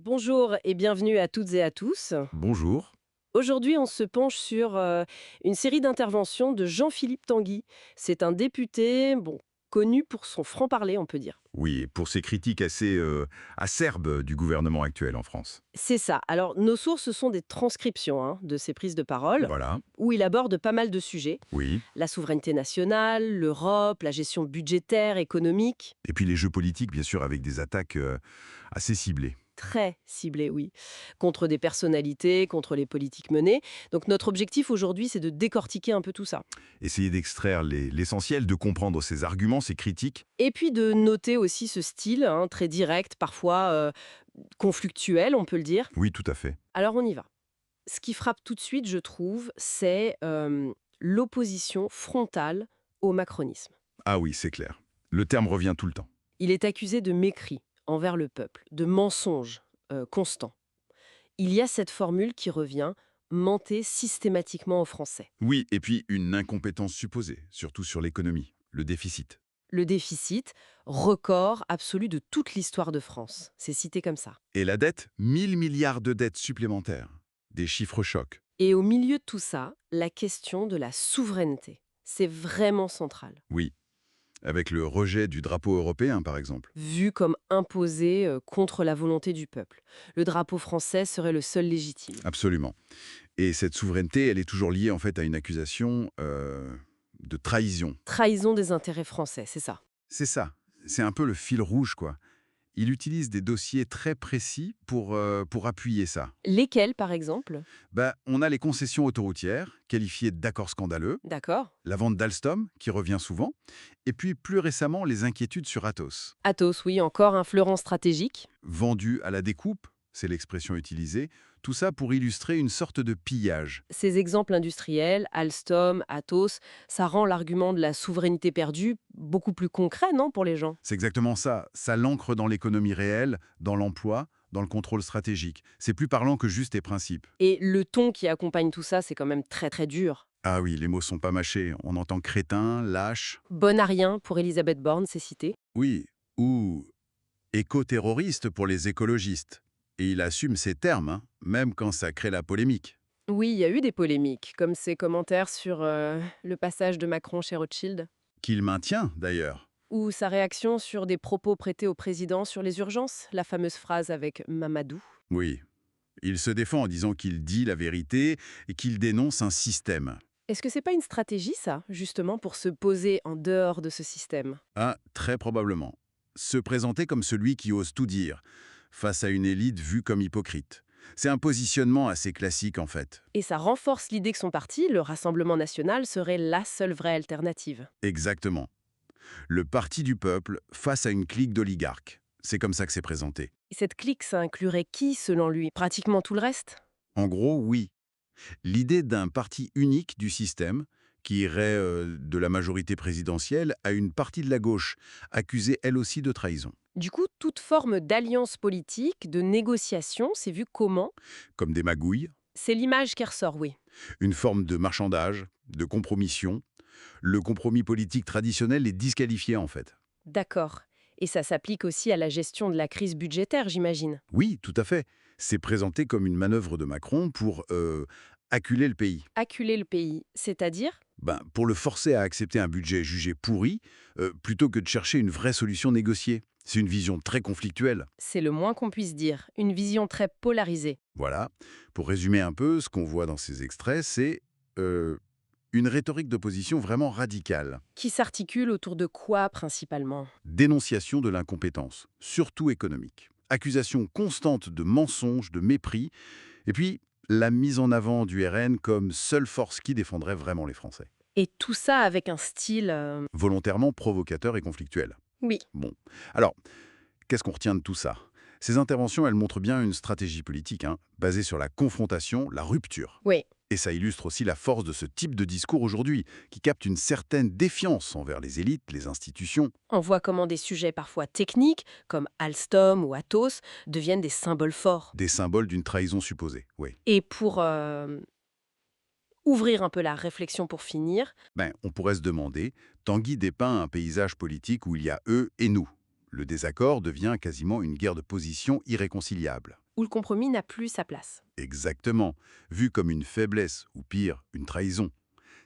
Bonjour et bienvenue à toutes et à tous. Bonjour. Aujourd'hui, on se penche sur une série d'interventions de Jean-Philippe Tanguy. C'est un député, bon, connu pour son franc-parler, on peut dire. Oui, pour ces critiques assez acerbes du gouvernement actuel en France. C'est ça. Alors, nos sources, ce sont des transcriptions de ses prises de parole, Voilà, où il aborde pas mal de sujets. oui. La souveraineté nationale, l'Europe, la gestion budgétaire, économique. Et puis les jeux politiques, bien sûr, avec des attaques assez ciblées. Très ciblé, oui, contre des personnalités, contre les politiques menées. Donc notre objectif aujourd'hui, c'est de décortiquer un peu tout ça. Essayer d'extraire l'essentiel, de comprendre ses arguments, ses critiques. Et puis de noter aussi ce style, très direct, parfois conflictuel, on peut le dire. Oui, tout à fait. Alors on y va. Ce qui frappe tout de suite, je trouve, c'est l'opposition frontale au macronisme. Ah oui, c'est clair. Le terme revient tout le temps. Il est accusé de mépris envers le peuple, de mensonge constant. Il y a cette formule qui revient, menter systématiquement aux Français. Oui, et puis une incompétence supposée, surtout sur l'économie, le déficit. Le déficit, record absolu de toute l'histoire de France. C'est cité comme ça. Et la dette, 1 000 milliards de dettes supplémentaires. Des chiffres chocs. Et au milieu de tout ça, la question de la souveraineté. C'est vraiment central. Oui, avec le rejet du drapeau européen, par exemple. Vu comme imposé contre la volonté du peuple. Le drapeau français serait le seul légitime. Absolument. Et cette souveraineté, elle est toujours liée en fait à une accusation de trahison. Trahison des intérêts français, c'est ça. C'est ça. C'est un peu le fil rouge, quoi. Il utilise des dossiers très précis pour appuyer ça. Lesquels, par exemple? Bah, on a les concessions autoroutières, qualifiées d'accords scandaleux, D'accord. la vente d'Alstom, qui revient souvent, et puis plus récemment, les inquiétudes sur Atos. Athos, oui, encore un fleuron stratégique. Vendu à la découpe, c'est l'expression utilisée, tout ça pour illustrer une sorte de pillage. Ces exemples industriels, Alstom, Athos, ça rend l'argument de la souveraineté perdue beaucoup plus concret, non, pour les gens? C'est exactement ça. Ça l'ancre dans l'économie réelle, dans l'emploi, dans le contrôle stratégique. C'est plus parlant que juste tes principes. Et le ton qui accompagne tout ça, c'est quand même très très dur. Ah oui, les mots sont pas mâchés. On entend crétin, lâche. Bon à rien pour Elisabeth Borne, c'est cité. Oui, ou éco-terroriste pour les écologistes. Et il assume ces termes, hein, même quand ça crée la polémique. Oui, il y a eu des polémiques, comme ses commentaires sur le passage de Macron chez Rothschild, Qu'il maintient, d'ailleurs. ou sa réaction sur des propos prêtés au président sur les urgences, la fameuse phrase avec Mamadou. Oui. Il se défend en disant qu'il dit la vérité et qu'il dénonce un système. Est-ce que c'est pas une stratégie, ça, justement, pour se poser en dehors de ce système? Ah, très probablement. Se présenter comme celui qui ose tout dire, face à une élite vue comme hypocrite. C'est un positionnement assez classique en fait. Et ça renforce l'idée que son parti, le Rassemblement national, serait la seule vraie alternative. Exactement. Le parti du peuple face à une clique d'oligarques. C'est comme ça que c'est présenté. Et cette clique, ça inclurait qui, selon lui? Pratiquement tout le reste? En gros, oui. L'idée d'un parti unique du système, qui irait de la majorité présidentielle à une partie de la gauche, accusée elle aussi de trahison. Du coup, toute forme d'alliance politique, de négociation, c'est vu comment? Comme des magouilles, C'est l'image qui ressort, oui. une forme de marchandage, de compromission. Le compromis politique traditionnel est disqualifié en fait. D'accord. Et ça s'applique aussi à la gestion de la crise budgétaire, j'imagine. Oui, tout à fait. C'est présenté comme une manœuvre de Macron pour acculer le pays. Acculer le pays, c'est-à-dire? Ben, pour le forcer à accepter un budget jugé pourri, plutôt que de chercher une vraie solution négociée. C'est une vision très conflictuelle. C'est le moins qu'on puisse dire. Une vision très polarisée. Voilà. Pour résumer un peu, ce qu'on voit dans ces extraits, c'est une rhétorique d'opposition vraiment radicale. Qui s'articule autour de quoi, principalement? Dénonciation de l'incompétence, surtout économique. Accusation constante de mensonges, de mépris. Et puis, la mise en avant du RN comme seule force qui défendrait vraiment les Français. Et tout ça avec un style... Volontairement provocateur et conflictuel. Oui. Bon. Alors, qu'est-ce qu'on retient de tout ça? Ces interventions, elles montrent bien une stratégie politique, hein, basée sur la confrontation, la rupture. Oui. Et ça illustre aussi la force de ce type de discours aujourd'hui, qui capte une certaine défiance envers les élites, les institutions. On voit comment des sujets parfois techniques, comme Alstom ou Athos, deviennent des symboles forts. Des symboles d'une trahison supposée, oui. Et pour ouvrir un peu la réflexion pour finir, Ben, on pourrait se demander, Tanguy dépeint un paysage politique où il y a eux et nous. Le désaccord devient quasiment une guerre de position irréconciliable. où le compromis n'a plus sa place. Exactement, vu comme une faiblesse, ou pire, une trahison.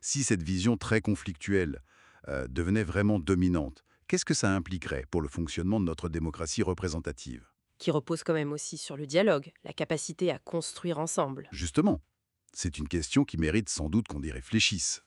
Si cette vision très conflictuelle devenait vraiment dominante, qu'est-ce que ça impliquerait pour le fonctionnement de notre démocratie représentative? Qui repose quand même aussi sur le dialogue, la capacité à construire ensemble. Justement, c'est une question qui mérite sans doute qu'on y réfléchisse.